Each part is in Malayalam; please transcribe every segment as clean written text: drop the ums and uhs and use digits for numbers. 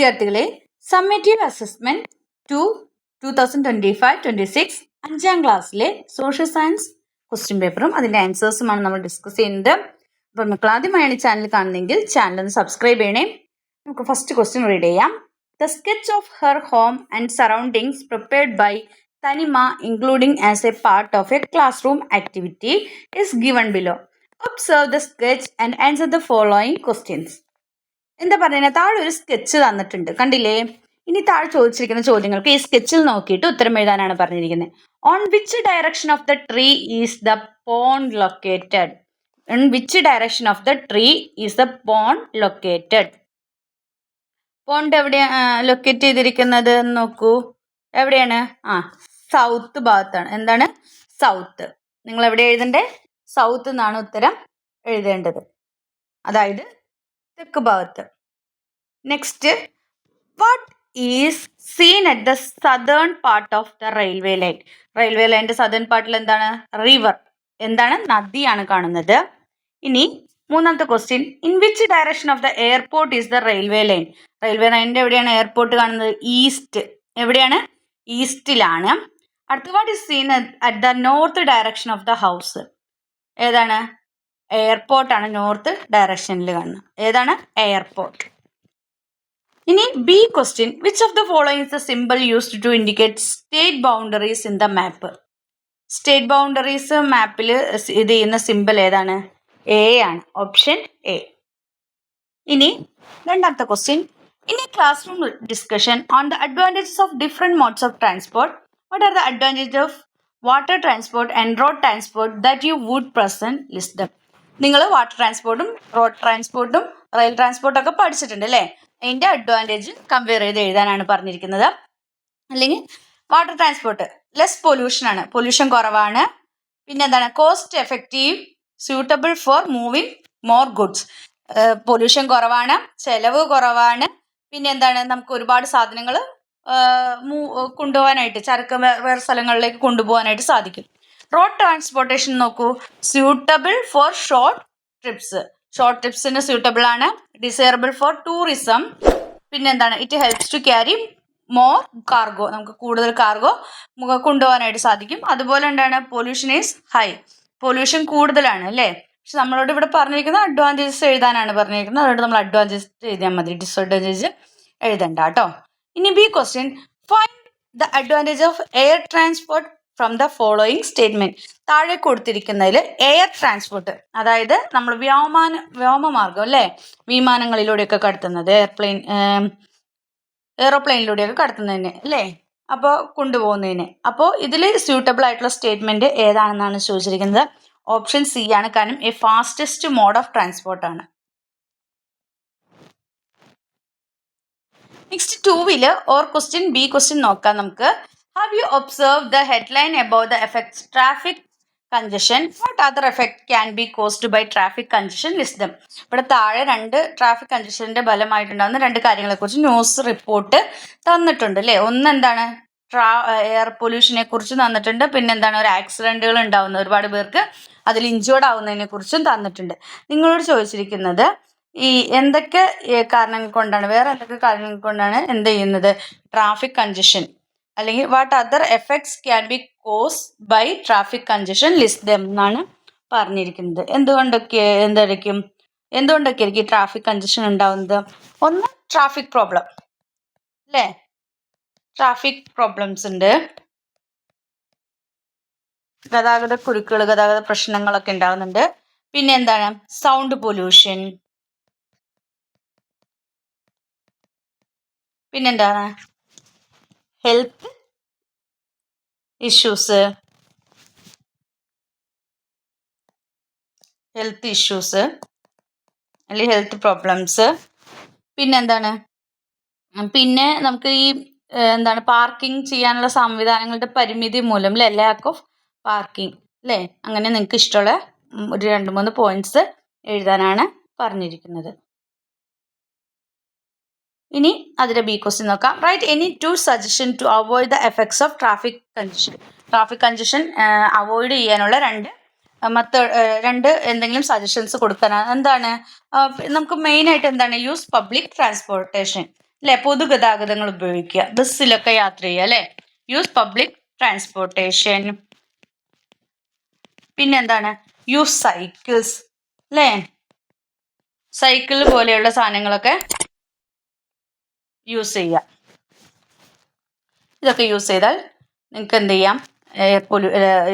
വിദ്യാർത്ഥികളെ, സമ്മേറ്റീവ് അസസ്മെന്റ് 2025-26 5ാം ക്ലാസ്സിലെ സോഷ്യൽ സയൻസ് ക്വസ്റ്റ്യൻ പേപ്പറും അതിൻ്റെ ആൻസേഴ്സുമാണ് നമ്മൾ ഡിസ്കസ് ചെയ്യുന്നത്. അപ്പോൾ മക്കൾ ആദ്യമായാണ് ഈ ചാനൽ കാണുന്നതെങ്കിൽ ചാനൽ ഒന്ന് സബ്സ്ക്രൈബ് ചെയ്യണേ. നമുക്ക് ഫസ്റ്റ് ക്വസ്റ്റ്യൻ റീഡ് ചെയ്യാം. The sketch of her home and surroundings prepared by Thanima including as a part of a classroom activity is given below. Observe the sketch and answer the following questions. എന്താ പറയുന്നത്? താഴെ ഒരു സ്കെച്ച് തന്നിട്ടുണ്ട്, കണ്ടില്ലേ? ഇനി താഴെ ചോദിച്ചിരിക്കുന്ന ചോദ്യങ്ങൾക്ക് ഈ സ്കെച്ചിൽ നോക്കിയിട്ട് ഉത്തരം എഴുതാനാണ് പറഞ്ഞിരിക്കുന്നത്. On which direction of the tree is the pond located? On which direction of the tree is the pond located? Pond എവിടെയാണ് ലൊക്കേറ്റ് ചെയ്തിരിക്കുന്നത് നോക്കൂ. എവിടെയാണ്? സൗത്ത് ഭാഗത്താണ്. എന്താണ്? സൗത്ത്. നിങ്ങൾ എവിടെ എഴുതണ്ടേ? സൗത്ത് എന്നാണ് ഉത്തരം എഴുതേണ്ടത്, അതായത് തെക്ക് ഭാഗത്ത്. Next, what is seen at the southern part of the railway line? Railway ലൈൻ്റെ സദേൺ പാർട്ടിൽ എന്താണ്? റിവർ. എന്താണ്? നദിയാണ് കാണുന്നത്. ഇനി മൂന്നാമത്തെ question, in which direction of the airport is the railway line? Railway ലൈനിൻ്റെ എവിടെയാണ് എയർപോർട്ട് കാണുന്നത്? ഈസ്റ്റ്. എവിടെയാണ്? ഈസ്റ്റിലാണ്. അടുത്ത, what is seen at the north direction of the house? ഏതാണ്? എയർപോർട്ടാണ് നോർത്ത് ഡയറക്ഷനിൽ കാണുന്നത്. ഏതാണ്? എയർപോർട്ട്. ഇനി B question, which of the following is the symbol used to indicate state boundaries in the map? State boundaries മാപ്പിൽ ഇത് ചെയ്യുന്ന സിമ്പിൾ ഏതാണ്? എ ആണ്. Option A. ഇനി രണ്ടാമത്തെ question, in a classroom discussion on the advantages of different modes of transport, what are the advantage of water transport and road transport that you would present list them? നിങ്ങൾ വാട്ടർ ട്രാൻസ്പോർട്ടും റോഡ് ട്രാൻസ്പോർട്ടും റെയിൽ ട്രാൻസ്പോർട്ടും ഒക്കെ പഠിച്ചിട്ടുണ്ട് അല്ലേ? അതിൻ്റെ അഡ്വാൻറ്റേജ് കമ്പയർ ചെയ്ത് എഴുതാനാണ് പറഞ്ഞിരിക്കുന്നത്. അല്ലെങ്കിൽ വാട്ടർ ട്രാൻസ്പോർട്ട് ലെസ് പൊല്യൂഷൻ ആണ്, പൊല്യൂഷൻ കുറവാണ്. പിന്നെ എന്താണ്? Cost effective, suitable for moving more goods. Pollution കുറവാണ്, ചെലവ് കുറവാണ്. പിന്നെ എന്താണ്? നമുക്ക് ഒരുപാട് സാധനങ്ങൾ കൊണ്ടുപോകാനായിട്ട്, ചരക്ക് വേറെ സ്ഥലങ്ങളിലേക്ക് കൊണ്ടുപോകാനായിട്ട് സാധിക്കും. റോഡ് ട്രാൻസ്പോർട്ടേഷൻ നോക്കൂ, suitable for short trips. Short ട്രിപ്സിന് സ്യൂട്ടബിൾ ആണ്. Desirable for tourism. പിന്നെന്താണ്? It helps to carry more cargo. നമുക്ക് കൂടുതൽ കാർഗോ കൊണ്ടുപോകാനായിട്ട് സാധിക്കും. അതുപോലെ എന്താണ്? Pollution is high. പൊല്യൂഷൻ കൂടുതലാണ് അല്ലേ? പക്ഷെ നമ്മളോട് ഇവിടെ പറഞ്ഞിരിക്കുന്ന അഡ്വാൻറ്റേജസ് എഴുതാനാണ് പറഞ്ഞിരിക്കുന്നത്. അതുകൊണ്ട് നമ്മൾ അഡ്വാൻറ്റേജസ് എഴുതിയാൽ മതി, ഡിസഡ്വാൻറ്റേജ് എഴുതണ്ട കേട്ടോ. ഇനി B question, find the advantage of air transport from the following statement. താഴെ കൊടുത്തിരിക്കുന്നതിൽ എയർ ട്രാൻസ്പോർട്ട്, അതായത് നമ്മൾ വ്യോമമാർഗം അല്ലേ, വിമാനങ്ങളിലൂടെയൊക്കെ കടത്തുന്നത്, എയ്റോപ്ലെയിനിലൂടെയൊക്കെ കടത്തുന്നതിന് അല്ലേ, അപ്പോൾ കൊണ്ടുപോകുന്നതിന്. അപ്പോൾ ഇതിൽ സ്യൂട്ടബിൾ ആയിട്ടുള്ള സ്റ്റേറ്റ്മെന്റ് ഏതാണെന്നാണ് ചോദിച്ചിരിക്കുന്നത്. ഓപ്ഷൻ സി ആണ്. കാരണം എ ഫാസ്റ്റസ്റ്റ് മോഡ് ഓഫ് ട്രാൻസ്പോർട്ടാണ്. Next 2 or question B question നോക്കാം നമുക്ക്. Have you observed the headline about the effects traffic congestion? What other effect can be caused by traffic congestion? List them. ഇവിടെ താഴെ 2 ട്രാഫിക് കൺജഷൻ്റെ ഫലമായിട്ടുണ്ടാകുന്ന 2 കാര്യങ്ങളെക്കുറിച്ച് ന്യൂസ് റിപ്പോർട്ട് തന്നിട്ടുണ്ട് അല്ലേ. ഒന്ന് എന്താണ്? എയർ പൊല്യൂഷനെ കുറിച്ച് തന്നിട്ടുണ്ട്. പിന്നെന്താണ്? ഒരു ആക്സിഡൻറ്റുകൾ ഉണ്ടാവുന്ന, ഒരുപാട് പേർക്ക് അതിൽ ഇഞ്ചേർഡ് ആവുന്നതിനെ കുറിച്ചും തന്നിട്ടുണ്ട്. നിങ്ങളോട് ചോദിച്ചിരിക്കുന്നത് ഈ എന്തൊക്കെ കാരണങ്ങൾ കൊണ്ടാണ്, വേറെ എന്തൊക്കെ കാരണങ്ങൾ കൊണ്ടാണ് എന്ത് ചെയ്യുന്നത്? ട്രാഫിക് കൺജഷൻ അല്ലെങ്കിൽ what other effects can be cause by traffic congestion, list them എന്നാണ് പറഞ്ഞിരിക്കുന്നത്. എന്തുകൊണ്ടൊക്കെയായിരിക്കും ഈ ട്രാഫിക് കൺജഷൻ ഉണ്ടാവുന്നത്? ഒന്ന്, ട്രാഫിക് പ്രോബ്ലം അല്ലേ, ട്രാഫിക് പ്രോബ്ലംസ് ഉണ്ട്, ഗതാഗത കുരുക്കുകൾ, ഗതാഗത പ്രശ്നങ്ങളൊക്കെ ഉണ്ടാകുന്നുണ്ട്. പിന്നെ എന്താണ്? Sound pollution. പിന്നെന്താണ്? ഹെൽത്ത് ഇഷ്യൂസ് അല്ലെങ്കിൽ ഹെൽത്ത് പ്രോബ്ലംസ്. പിന്നെന്താണ്? പിന്നെ നമുക്ക് ഈ പാർക്കിംഗ് ചെയ്യാനുള്ള സംവിധാനങ്ങളുടെ പരിമിതി മൂലം അല്ലേ, ലാക്ക് ഓഫ് പാർക്കിംഗ് അല്ലേ. അങ്ങനെ നിങ്ങൾക്ക് ഇഷ്ടമുള്ള ഒരു 2-3 പോയിന്റ്സ് എഴുതാനാണ് പറഞ്ഞിരിക്കുന്നത്. ഇനി അതിൻ്റെ ബി ക്വസ്റ്റ്യൻ നോക്കാം. Write any 2 suggestion to avoid the effects of traffic congestion. Traffic congestion avoid ചെയ്യാനുള്ള 2 എന്തെങ്കിലും സജഷൻസ് കൊടുക്കാനാണ്. എന്താണ്? നമുക്ക് മെയിനായിട്ട് എന്താണ്? Use public transportation. അല്ലെ, പൊതുഗതാഗതങ്ങൾ ഉപയോഗിക്കുക, ബസ്സിലൊക്കെ യാത്ര ചെയ്യുക അല്ലെ, യൂസ് പബ്ലിക് ട്രാൻസ്പോർട്ടേഷൻ. പിന്നെന്താണ്, യൂസ് സൈക്കിൾസ് അല്ലേ, സൈക്കിൾ പോലെയുള്ള സാധനങ്ങളൊക്കെ യൂസ് ചെയ്യുക. ഇതൊക്കെ യൂസ് ചെയ്താൽ നിങ്ങൾക്ക് എന്ത് ചെയ്യാം,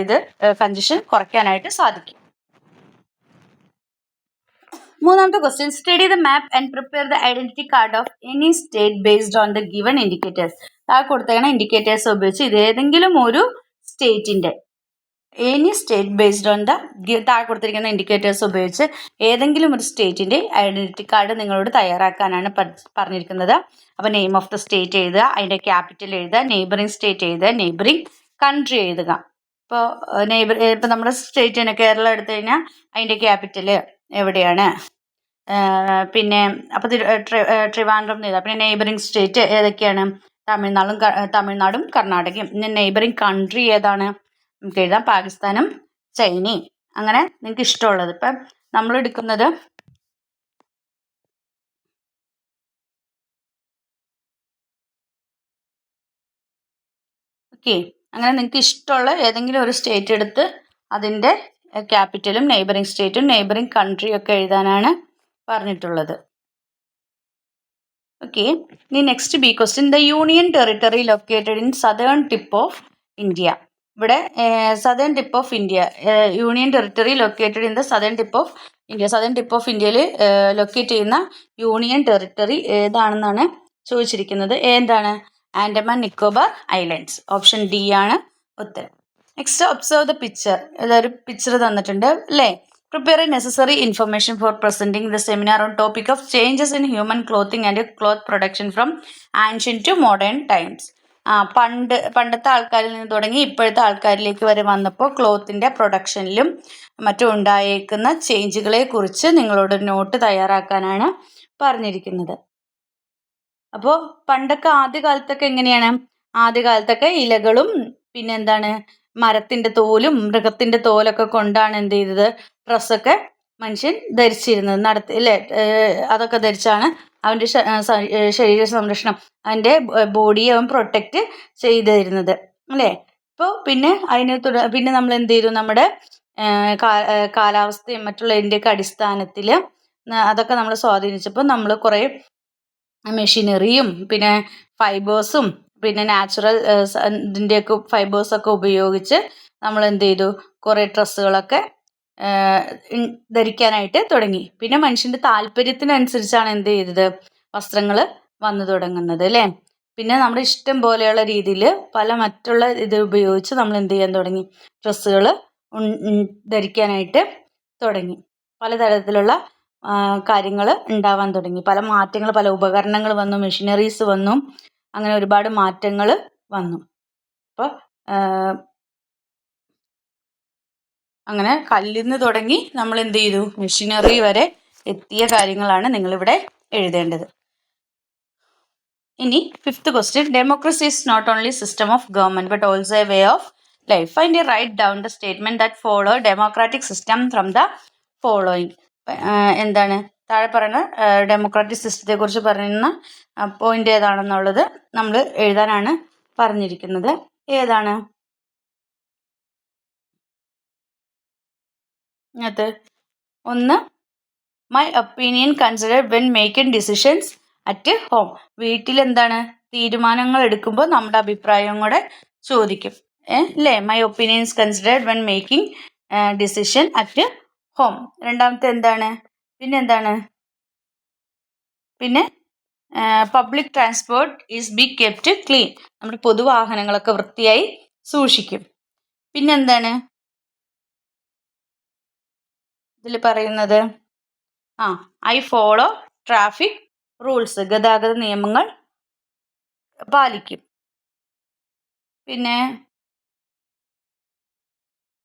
ഇത് കൺജഷൻ കുറയ്ക്കാനായിട്ട് സാധിക്കും. മൂന്നാമത്തെ question, study the map and prepare the identity card of any state based on the given indicators. താഴെ കൊടുത്തേക്കുന്ന ഇൻഡിക്കേറ്റേഴ്സ് ഉപയോഗിച്ച് ഇത് ഏതെങ്കിലും ഒരു സ്റ്റേറ്റിന്റെ, any state based on the താഴെ കൊടുത്തിരിക്കുന്ന ഇൻഡിക്കേറ്റേഴ്സ് ഉപയോഗിച്ച് ഏതെങ്കിലും ഒരു സ്റ്റേറ്റിന്റെ ഐഡന്റിറ്റി കാർഡ് നിങ്ങളോട് തയ്യാറാക്കാനാണ് പറഞ്ഞിരിക്കുന്നത്. അപ്പോൾ നെയിം ഓഫ് ദ സ്റ്റേറ്റ് എഴുതുക, അതിന്റെ ക്യാപിറ്റൽ എഴുതുക, നെയ്ബറിംഗ് സ്റ്റേറ്റ് എഴുതുക, നെയ്ബറിംഗ് കൺട്രി എഴുതുക. ഇപ്പോൾ ഇപ്പം നമ്മുടെ സ്റ്റേറ്റ് തന്നെ കേരളം എടുത്തു കഴിഞ്ഞാൽ അതിന്റെ ക്യാപിറ്റൽ എവിടെയാണ്, പിന്നെ അപ്പോൾ ട്രിവാൻഡ്രം എഴുതുക. പിന്നെ നെയ്ബറിംഗ് സ്റ്റേറ്റ് ഏതൊക്കെയാണ്, തമിഴ്നാടും കർണാടകയും. പിന്നെ നെയ്ബറിംഗ് കൺട്രി ഏതാണ്, നമുക്ക് എഴുതാം പാകിസ്ഥാനും ചൈനയും. അങ്ങനെ നിങ്ങൾക്ക് ഇഷ്ടമുള്ളത്. ഇപ്പം നമ്മൾ എടുക്കുന്നത് ഓക്കെ, അങ്ങനെ നിങ്ങൾക്ക് ഇഷ്ടമുള്ള ഏതെങ്കിലും ഒരു സ്റ്റേറ്റ് എടുത്ത് അതിൻ്റെ ക്യാപിറ്റലും നെയ്ബറിംഗ് സ്റ്റേറ്റും നെയ്ബറിംഗ് കൺട്രിയും ഒക്കെ എഴുതാനാണ് പറഞ്ഞിട്ടുള്ളത്. ഓക്കെ, ഇനി next B question, the union territory located in southern tip of India. ഇവിടെ southern tip of India, union territory located in the southern tip of India. Southern tip of ഇന്ത്യയിൽ ലൊക്കേറ്റ് ചെയ്യുന്ന യൂണിയൻ ടെറിട്ടറി ഏതാണെന്നാണ് ചോദിച്ചിരിക്കുന്നത്. ഏതാണ്, Andaman Nicobar islands. Option D ആണ് ഉത്തരം. Next, observe the picture. ഇതൊരു പിക്ചർ തന്നിട്ടുണ്ട് അല്ലേ. Prepare necessary information for presenting the seminar on topic of changes in human clothing and cloth production from ancient to modern times. പണ്ടത്തെ ആൾക്കാരിൽ നിന്ന് തുടങ്ങി ഇപ്പോഴത്തെ ആൾക്കാരിലേക്ക് വരെ വന്നപ്പോൾ ക്ലോത്തിൻ്റെ പ്രൊഡക്ഷനിലും മറ്റും ഉണ്ടായേക്കുന്ന ചേഞ്ചുകളെ കുറിച്ച് നിങ്ങളോട് നോട്ട് തയ്യാറാക്കാനാണ് പറഞ്ഞിരിക്കുന്നത്. അപ്പോൾ പണ്ടൊക്കെ ആദ്യകാലത്തൊക്കെ എങ്ങനെയാണ്, ആദ്യകാലത്തൊക്കെ ഇലകളും പിന്നെ എന്താണ് മരത്തിൻ്റെ തോലും മൃഗത്തിൻ്റെ തോലൊക്കെ കൊണ്ടാണ് എന്ത് ചെയ്തത്, ഡ്രസ്സൊക്കെ മനുഷ്യൻ ധരിച്ചിരുന്നത്, അല്ലേ. അതൊക്കെ ധരിച്ചാണ് അവൻ്റെ ശരീര സംരക്ഷണം, അവൻ്റെ ബോഡിയെ അവൻ പ്രൊട്ടക്റ്റ് ചെയ്തിരുന്നത് അല്ലേ. ഇപ്പോൾ പിന്നെ പിന്നെ നമ്മൾ എന്ത് ചെയ്തു, നമ്മുടെ കാലാവസ്ഥയും മറ്റുള്ളതിൻ്റെയൊക്കെ അടിസ്ഥാനത്തിൽ അതൊക്കെ നമ്മൾ സ്വാധീനിച്ചപ്പോൾ നമ്മൾ കുറേ മെഷീനറിയും പിന്നെ ഫൈബേഴ്സും പിന്നെ നാച്ചുറൽ ഇതിൻ്റെയൊക്കെ ഫൈബേഴ്സൊക്കെ ഉപയോഗിച്ച് നമ്മൾ എന്ത് ചെയ്തു, കുറേ ഡ്രസ്സുകളൊക്കെ ധരിക്കാനായിട്ട് തുടങ്ങി. പിന്നെ മനുഷ്യൻ്റെ താല്പര്യത്തിനനുസരിച്ചാണ് എന്ത് ചെയ്തത്, വസ്ത്രങ്ങൾ വന്നു തുടങ്ങുന്നത് അല്ലേ. പിന്നെ നമ്മുടെ ഇഷ്ടം പോലെയുള്ള രീതിയിൽ പല മറ്റുള്ള ഇത് ഉപയോഗിച്ച് നമ്മൾ എന്ത് ചെയ്യാൻ തുടങ്ങി, ഡ്രസ്സുകൾ ധരിക്കാനായിട്ട് തുടങ്ങി. പലതരത്തിലുള്ള കാര്യങ്ങൾ ഉണ്ടാവാൻ തുടങ്ങി, പല മാറ്റങ്ങൾ, പല ഉപകരണങ്ങൾ വന്നു, മെഷീനറീസ് വന്നു, അങ്ങനെ ഒരുപാട് മാറ്റങ്ങൾ വന്നു. അപ്പോൾ അങ്ങനെ കല്ലിൽ നിന്ന് തുടങ്ങി നമ്മൾ എന്ത് ചെയ്തു, മെഷീനറി വരെ എത്തിയ കാര്യങ്ങളാണ് നിങ്ങളിവിടെ എഴുതേണ്ടത്. ഇനി fifth question, democracy is not only system of government but also a way of life. Find write down the statement that follow democratic system from the following. എന്താണ് താഴെ പറയുന്ന ഡെമോക്രാറ്റിക് സിസ്റ്റത്തെ കുറിച്ച് പറയുന്ന പോയിന്റ് ഏതാണെന്നുള്ളത് നമ്മൾ എഴുതാനാണ് പറഞ്ഞിരിക്കുന്നത്. ഏതാണ് അത്? ഒന്ന്, my opinion considered when making decisions at home. വീട്ടിലെന്താണ് തീരുമാനങ്ങൾ എടുക്കുമ്പോൾ നമ്മുടെ അഭിപ്രായം കൂടെ ചോദിക്കും അല്ലേ. My opinions considered when making decision at home. രണ്ടാമത്തെ എന്താണ്, പിന്നെ public transport is be kept clean. നമ്മുടെ പൊതുവാഹനങ്ങളൊക്കെ വൃത്തിയായി സൂക്ഷിക്കും. പിന്നെന്താണ് ഇതിൽ പറയുന്നത്, ഐ ഫോളോ ട്രാഫിക് റൂൾസ്. ഗതാഗത നിയമങ്ങൾ പാലിക്കും.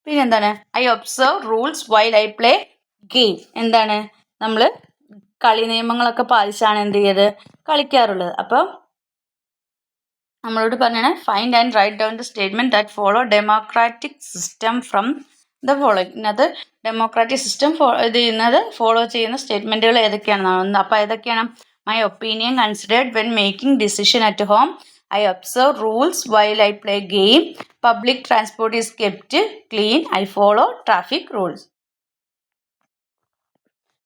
പിന്നെന്താണ്, I observe rules while I play game. എന്താണ്, നമ്മൾ കളി നിയമങ്ങളൊക്കെ പാലിച്ചാണ് എന്ത് ചെയ്യത് കളിക്കാറുള്ളത്. അപ്പം നമ്മളോട് പറഞ്ഞാണ് find and write down the statement that follow democratic system from the following. ഇതിനകത്ത് ഡെമോക്രാറ്റിക് സിസ്റ്റം ഇത് ചെയ്യുന്നത് ഫോളോ ചെയ്യുന്ന സ്റ്റേറ്റ്മെൻറ്റുകൾ ഏതൊക്കെയാണെന്നാണ്. അപ്പോൾ ഏതൊക്കെയാണ്, My opinion considered when making decision at home. I observe rules while I play game. Public transport is kept clean. I follow traffic rules.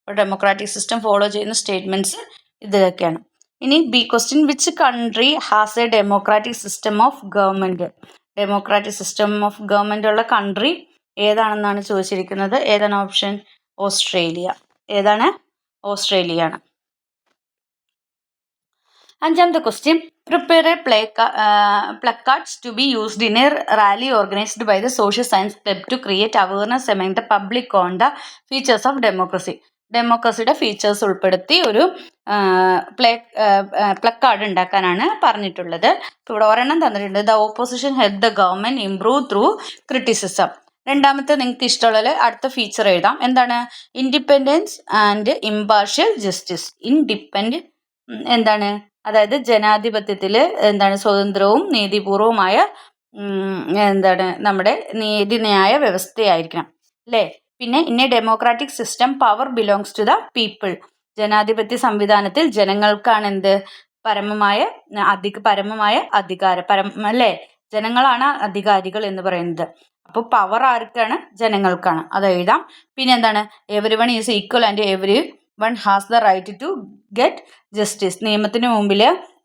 Democratic system follow ചെയ്യുന്ന സ്റ്റേറ്റ്മെൻറ്റ്സ് ഇതൊക്കെയാണ്. ഇനി B question, which country has A democratic system of government? Democratic system of government ഉള്ള കൺട്രി ഏതാണെന്നാണ് ചോദിച്ചിരിക്കുന്നത്. ഏതാണ് ഓപ്ഷൻ? ഓസ്ട്രേലിയ. ഏതാണ്? ഓസ്ട്രേലിയ ആണ്. അഞ്ചാമത്തെ question, prepare A placards to be used in a rally organized by the Social Science Club to create awareness among the public on the features of democracy. ഡെമോക്രസിയുടെ ഫീച്ചേഴ്സ് ഉൾപ്പെടുത്തി ഒരു പ്ലക്കാർഡ് ഉണ്ടാക്കാനാണ് പറഞ്ഞിട്ടുള്ളത്. ഇവിടെ ഒരെണ്ണം തന്നിട്ടുണ്ട്. The opposition help the government improve through criticism. രണ്ടാമത്തെ നിങ്ങൾക്ക് ഇഷ്ടമുള്ള അടുത്ത ഫീച്ചർ എഴുതാം. എന്താണ്? Independence and impartial justice. എന്താണ്? അതായത് ജനാധിപത്യത്തിൽ എന്താണ്? സ്വതന്ത്രവും നീതിപൂർവമായ നമ്മുടെ നീതിന്യായ വ്യവസ്ഥയായിരിക്കണം അല്ലേ? പിന്നെ in a democratic system power belongs to the people. ജനാധിപത്യ സംവിധാനത്തിൽ ജനങ്ങൾക്കാണ് എന്ത്? പരമമായ അധികാരം അല്ലേ? ജനങ്ങളാണ് അധികാരികൾ എന്ന് പറയുന്നത്. അപ്പോൾ പവർ ആർക്കാണ്? ജനങ്ങൾക്കാണ്. അത് എഴുതാം. പിന്നെ എന്താണ്? Everyone is equal and everyone has the right to get justice. നിയമത്തിന് മുമ്പിൽ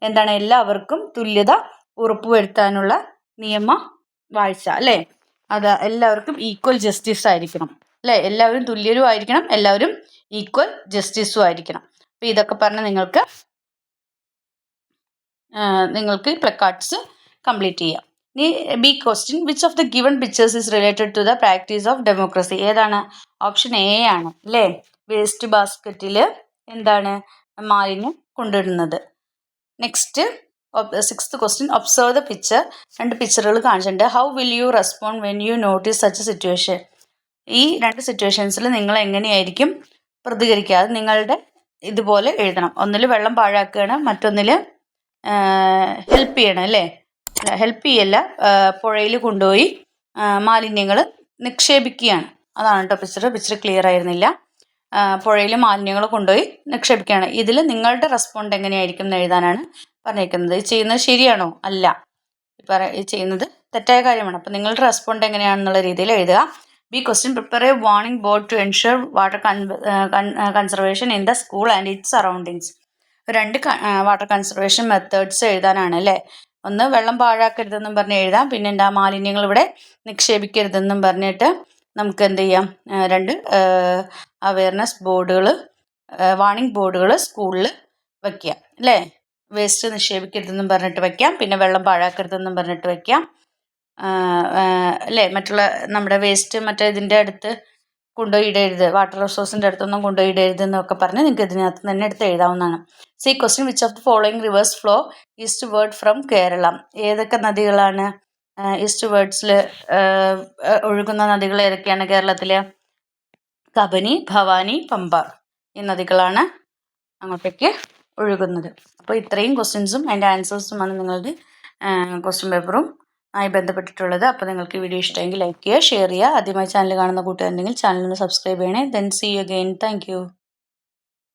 എന്താണ്? എല്ലാവർക്കും തുല്യത ഉറപ്പുവരുത്താനുള്ള നിയമ വാഴ്ച അല്ലേ? അത് എല്ലാവർക്കും ഈക്വൽ ജസ്റ്റിസ് ആയിരിക്കണം അല്ലേ? എല്ലാവരും തുല്യരും ആയിരിക്കണം, എല്ലാവരും ഈക്വൽ ജസ്റ്റിസും ആയിരിക്കണം. അപ്പോൾ ഇതൊക്കെ പറഞ്ഞ് നിങ്ങൾക്ക് പ്ലക്കാർഡ്സ് കംപ്ലീറ്റ് ചെയ്യാം. ഇനി B question, which of the given pictures is related to the practice of democracy? ഏതാണ്? ഓപ്ഷൻ എ ആണ് അല്ലേ? വേസ്റ്റ് ബാസ്ക്കറ്റിൽ എന്താണ്? മാലിന്യം കൊണ്ടിടുന്നത്. Next sixth question, observe the picture. രണ്ട് പിക്ചറുകൾ കാണിച്ചിട്ടുണ്ട്. How will you respond when you notice such a situation? ഈ രണ്ട് സിറ്റുവേഷൻസിൽ നിങ്ങൾ എങ്ങനെയായിരിക്കും പ്രതികരിക്കുക? അത് നിങ്ങളുടെ ഇതുപോലെ എഴുതണം. ഒന്നിൽ വെള്ളം പാഴാക്കുകയാണ്, മറ്റൊന്നിൽ ഹെൽപ്പ് ചെയ്യണം അല്ലേ? ഹെൽപ്പ് ചെയ്യല്ല, പുഴയിൽ കൊണ്ടുപോയി മാലിന്യങ്ങൾ നിക്ഷേപിക്കുകയാണ്. അതാണ് കേട്ടോ പിക്ചർ ക്ലിയർ ആയിരുന്നില്ല. പുഴയിൽ മാലിന്യങ്ങൾ കൊണ്ടുപോയി നിക്ഷേപിക്കുകയാണ്. ഇതിൽ നിങ്ങളുടെ റെസ്പോണ്ട് എങ്ങനെയായിരിക്കും എന്ന് എഴുതാനാണ് പറഞ്ഞിരിക്കുന്നത്. ഇത് ചെയ്യുന്നത് ശരിയാണോ? അല്ല, ഇത് ചെയ്യുന്നത് തെറ്റായ കാര്യമാണ്. അപ്പോൾ നിങ്ങളുടെ റെസ്പോണ്ട് എങ്ങനെയാണെന്നുള്ള രീതിയിൽ എഴുതുക. B question, prepare a warning board to ensure water conservation in the school and its surroundings. രണ്ട് വാട്ടർ കൺസർവേഷൻ മെത്തേഡ്സ് എഴുതാനാണ് അല്ലേ? ഒന്ന് വെള്ളം പാഴാക്കരുതെന്നും പറഞ്ഞ് എഴുതാം. പിന്നെ എന്താ? മാലിന്യങ്ങൾ ഇവിടെ നിക്ഷേപിക്കരുതെന്നും പറഞ്ഞിട്ട് നമുക്ക് എന്ത് ചെയ്യാം? രണ്ട് അവയർനെസ് ബോർഡുകൾ, വാർണിംഗ് ബോർഡുകൾ സ്കൂളിൽ വയ്ക്കാം അല്ലേ? വേസ്റ്റ് നിക്ഷേപിക്കരുതെന്നും പറഞ്ഞിട്ട് വയ്ക്കാം. പിന്നെ വെള്ളം പാഴാക്കരുതെന്നും പറഞ്ഞിട്ട് വയ്ക്കാം അല്ലേ? മറ്റുള്ള നമ്മുടെ വേസ്റ്റ് മറ്റേ ഇതിൻ്റെ അടുത്ത് കൊണ്ടുപോയി ഇടരുത്, വാട്ടർ റിസോഴ്സിൻ്റെ അടുത്തൊന്നും കൊണ്ടുപോയി ഇടരുത് എന്നൊക്കെ പറഞ്ഞ് നിങ്ങൾക്ക് ഇതിനകത്ത് തന്നെ എടുത്ത് എഴുതാവുന്നതാണ്. C question, which of the following reverse flow east word from Kerala? ഏതൊക്കെ നദികളാണ് ഈസ്റ്റ് വേർഡ്സിൽ ഒഴുകുന്ന നദികൾ? ഏതൊക്കെയാണ് കേരളത്തിൽ? കബനി, ഭവാനി, പമ്പ ഈ നദികളാണ് അങ്ങോട്ടേക്ക് ഒഴുകുന്നത്. അപ്പോൾ ഇത്രയും ക്വസ്റ്റ്യൻസും അതിൻ്റെ ആൻസേഴ്സുമാണ് നിങ്ങളുടെ ക്വസ്റ്റ്യൻ പേപ്പറും ആയി ബന്ധപ്പെട്ടിട്ടുള്ളത്. അപ്പോൾ നിങ്ങൾക്ക് വീഡിയോ ഇഷ്ടമെങ്കിൽ ലൈക്ക് ചെയ്യുക, ഷെയർ ചെയ്യുക. ആദ്യമായി ചാനൽ കാണുന്ന കൂട്ടുകാരുണ്ടെങ്കിൽ ചാനലിന് സബ്സ്ക്രൈബ് ചെയ്യണേ. Then see you again. Thank U.